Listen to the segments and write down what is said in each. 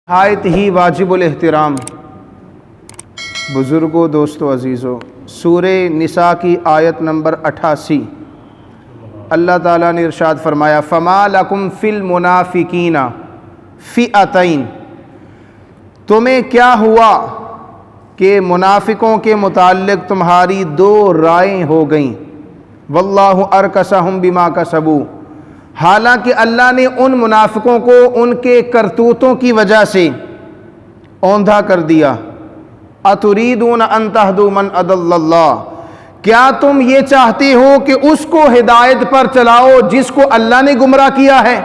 نہایت ہی واجب الاحترام بزرگوں، دوستو، عزیزوں، سورہ نساء کی آیت نمبر 88 اللہ تعالیٰ نے ارشاد فرمایا فما لکم فی المنافقین فئتین، تمہیں کیا ہوا کہ منافقوں کے متعلق تمہاری دو رائیں ہو گئیں، واللہ ارکسہم بما کسبوا، حالانکہ اللہ نے ان منافقوں کو ان کے کرتوتوں کی وجہ سے اوندھا کر دیا۔ اتریدون ان تہدوا من اضل اللہ، کیا تم یہ چاہتے ہو کہ اس کو ہدایت پر چلاؤ جس کو اللہ نے گمراہ کیا ہے؟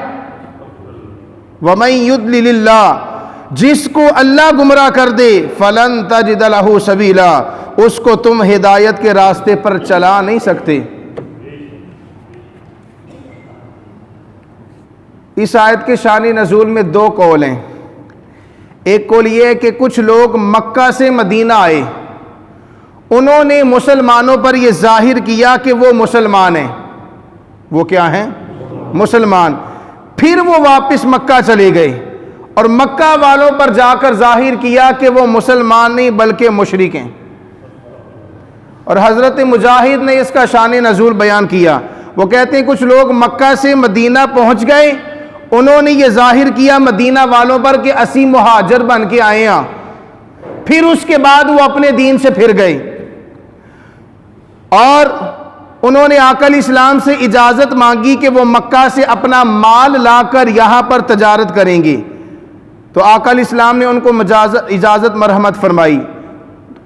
ومن یضلل اللہ، جس کو اللہ گمراہ کر دے فلن تجد لہ سبیلا، اس کو تم ہدایت کے راستے پر چلا نہیں سکتے۔ اس آیت کے شان نزول میں دو قول ہیں۔ ایک قول یہ ہے کہ کچھ لوگ مکہ سے مدینہ آئے، انہوں نے مسلمانوں پر یہ ظاہر کیا کہ وہ مسلمان ہیں، وہ کیا ہیں؟ مسلمان۔ پھر وہ واپس مکہ چلے گئے اور مکہ والوں پر جا کر ظاہر کیا کہ وہ مسلمان نہیں بلکہ مشرک ہیں۔ اور حضرت مجاہد نے اس کا شان نزول بیان کیا، وہ کہتے ہیں کچھ لوگ مکہ سے مدینہ پہنچ گئے، انہوں نے یہ ظاہر کیا مدینہ والوں پر کہ اسی مہاجر بن کے آئے ہیں، پھر اس کے بعد وہ اپنے دین سے پھر گئے اور انہوں نے آقا علیہ السلام سے اجازت مانگی کہ وہ مکہ سے اپنا مال لا کر یہاں پر تجارت کریں گے، تو آقا علیہ السلام نے ان کو اجازت مرحمت فرمائی۔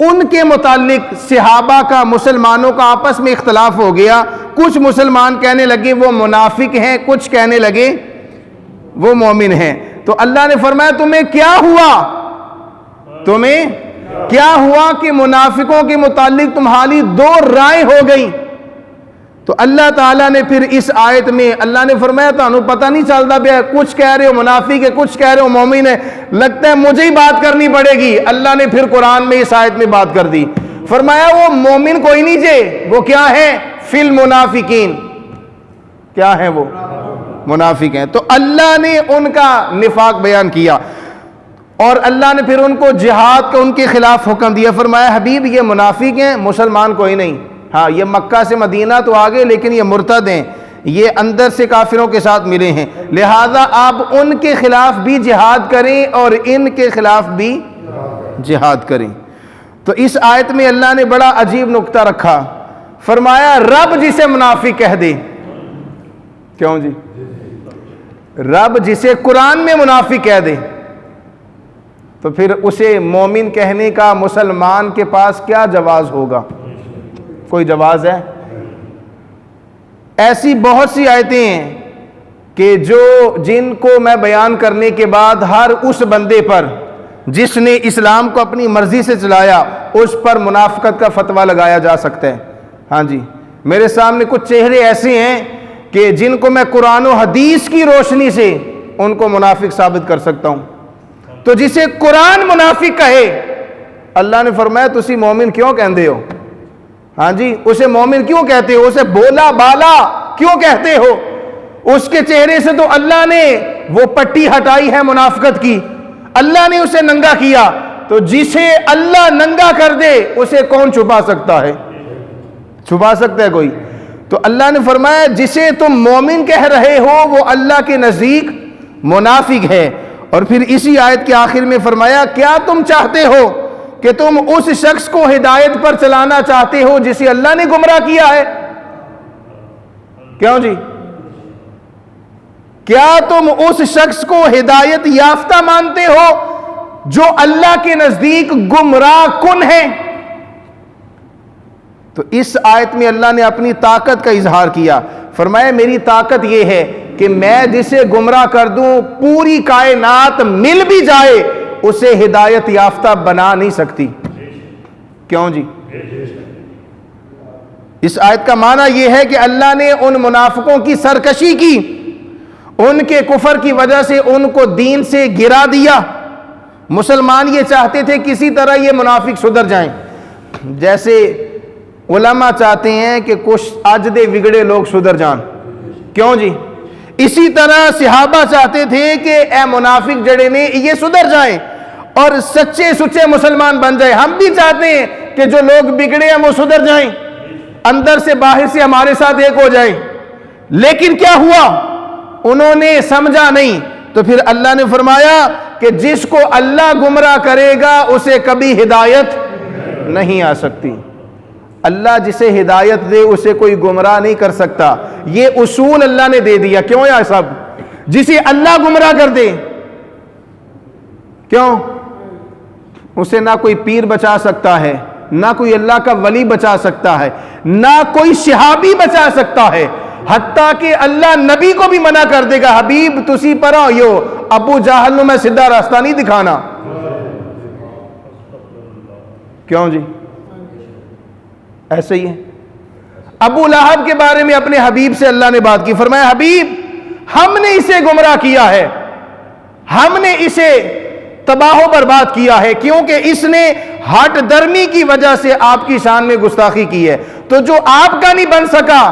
ان کے متعلق صحابہ کا، مسلمانوں کا آپس میں اختلاف ہو گیا، کچھ مسلمان کہنے لگے وہ منافق ہیں، کچھ کہنے لگے وہ مومن ہیں۔ تو اللہ نے فرمایا تمہیں کیا ہوا، تمہیں کیا ہوا کہ منافقوں کے متعلق تمہاری دو رائے ہو گئیں؟ تو اللہ تعالیٰ نے پھر اس آیت میں اللہ نے فرمایا تانوں پتہ نہیں چلتا پیا، کچھ کہہ رہے ہو منافق ہے، کچھ کہہ رہے ہو مومن ہے، لگتا ہے مجھے ہی بات کرنی پڑے گی۔ اللہ نے پھر قرآن میں اس آیت میں بات کر دی، فرمایا وہ مومن کوئی نہیں جے، وہ کیا ہے؟ فی المنافقین، کیا ہے وہ؟ منافق ہیں۔ تو اللہ نے ان کا نفاق بیان کیا اور اللہ نے پھر ان کو جہاد کا ان کے خلاف حکم دیا، فرمایا حبیب یہ منافق ہیں، مسلمان کوئی نہیں، ہاں یہ مکہ سے مدینہ تو آگے لیکن یہ مرتد ہیں، یہ اندر سے کافروں کے ساتھ ملے ہیں، لہذا آپ ان کے خلاف بھی جہاد کریں اور ان کے خلاف بھی جہاد کریں۔ تو اس آیت میں اللہ نے بڑا عجیب نکتہ رکھا، فرمایا رب جسے منافق کہہ دے، کیوں جی؟ رب جسے قرآن میں منافق کہہ دے تو پھر اسے مومن کہنے کا مسلمان کے پاس کیا جواز ہوگا؟ کوئی جواز ہے؟ ایسی بہت سی آیتیں ہیں کہ جن کو میں بیان کرنے کے بعد ہر اس بندے پر جس نے اسلام کو اپنی مرضی سے چلایا اس پر منافقت کا فتویٰ لگایا جا سکتا ہے۔ ہاں جی، میرے سامنے کچھ چہرے ایسے ہیں کہ جن کو میں قرآن و حدیث کی روشنی سے ان کو منافق ثابت کر سکتا ہوں۔ تو جسے قرآن منافق کہے اللہ نے فرمایا تسی مومن کیوں کہندے ہو؟ ہاں جی، اسے مومن کیوں کہتے ہو؟ اسے بولا بالا کیوں کہتے ہو؟ اس کے چہرے سے تو اللہ نے وہ پٹی ہٹائی ہے منافقت کی، اللہ نے اسے ننگا کیا، تو جسے اللہ ننگا کر دے اسے کون چھپا سکتا ہے؟ چھپا سکتا ہے کوئی؟ تو اللہ نے فرمایا جسے تم مومن کہہ رہے ہو وہ اللہ کے نزدیک منافق ہے۔ اور پھر اسی آیت کے آخر میں فرمایا کیا تم چاہتے ہو کہ تم اس شخص کو ہدایت پر چلانا چاہتے ہو جسے اللہ نے گمراہ کیا ہے؟ کیوں جی؟ کیا تم اس شخص کو ہدایت یافتہ مانتے ہو جو اللہ کے نزدیک گمراہ کن ہے؟ تو اس آیت میں اللہ نے اپنی طاقت کا اظہار کیا، فرمایا میری طاقت یہ ہے کہ میں جسے گمراہ کر دوں پوری کائنات مل بھی جائے اسے ہدایت یافتہ بنا نہیں سکتی۔ کیوں جی؟ اس آیت کا معنی یہ ہے کہ اللہ نے ان منافقوں کی سرکشی کی، ان کے کفر کی وجہ سے ان کو دین سے گرا دیا۔ مسلمان یہ چاہتے تھے کسی طرح یہ منافق سدھر جائیں، جیسے علماء چاہتے ہیں کہ کچھ اج دے بگڑے لوگ سدھر جان۔ کیوں جی؟ اسی طرح صحابہ چاہتے تھے کہ اے منافق جڑے نے یہ سدھر جائیں اور سچے سچے مسلمان بن جائیں. ہم بھی چاہتے ہیں کہ جو لوگ بگڑے ہیں وہ سدھر جائیں, اندر سے باہر سے ہمارے ساتھ ایک ہو جائیں. لیکن کیا ہوا؟ انہوں نے سمجھا نہیں. تو پھر اللہ نے فرمایا کہ جس کو اللہ گمراہ کرے گا اسے کبھی ہدایت نہیں آ سکتی. اللہ جسے ہدایت دے اسے کوئی گمراہ نہیں کر سکتا. یہ اصول اللہ نے دے دیا. کیوں یا سب جسے اللہ گمراہ کر دے, کیوں؟ اسے نہ کوئی پیر بچا سکتا ہے, نہ کوئی اللہ کا ولی بچا سکتا ہے, نہ کوئی صحابی بچا سکتا ہے. حتیٰ کہ اللہ نبی کو بھی منع کر دے گا, حبیب تسی پر آئیو, ابو جہل نو میں سیدھا راستہ نہیں دکھانا. کیوں جی؟ ایسے ہی ہے. ابو لہب کے بارے میں اپنے حبیب سے اللہ نے بات کی, فرمایا حبیب ہم نے اسے گمراہ کیا ہے, ہم نے اسے تباہ و برباد کیا ہے, کیونکہ اس نے ہٹ درمی کی وجہ سے آپ کی شان میں گستاخی کی ہے. تو جو آپ کا نہیں بن سکا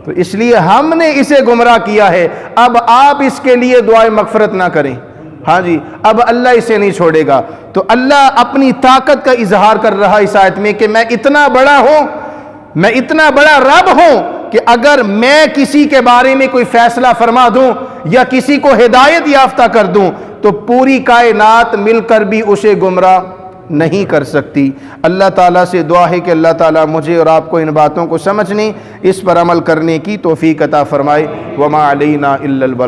تو اس لیے ہم نے اسے گمراہ کیا ہے. اب آپ اس کے لیے دعائے مغفرت نہ کریں. ہاں جی, اب اللہ اسے نہیں چھوڑے گا. تو اللہ اپنی طاقت کا اظہار کر رہا اس آیت میں کہ میں اتنا بڑا ہوں, میں اتنا بڑا رب ہوں کہ اگر میں کسی کے بارے میں کوئی فیصلہ فرما دوں یا کسی کو ہدایت یافتہ کر دوں تو پوری کائنات مل کر بھی اسے گمراہ نہیں کر سکتی. اللہ تعالیٰ سے دعا ہے کہ اللہ تعالیٰ مجھے اور آپ کو ان باتوں کو سمجھنے, اس پر عمل کرنے کی توفیق عطا فرمائے. وما علینا الا البلاغ.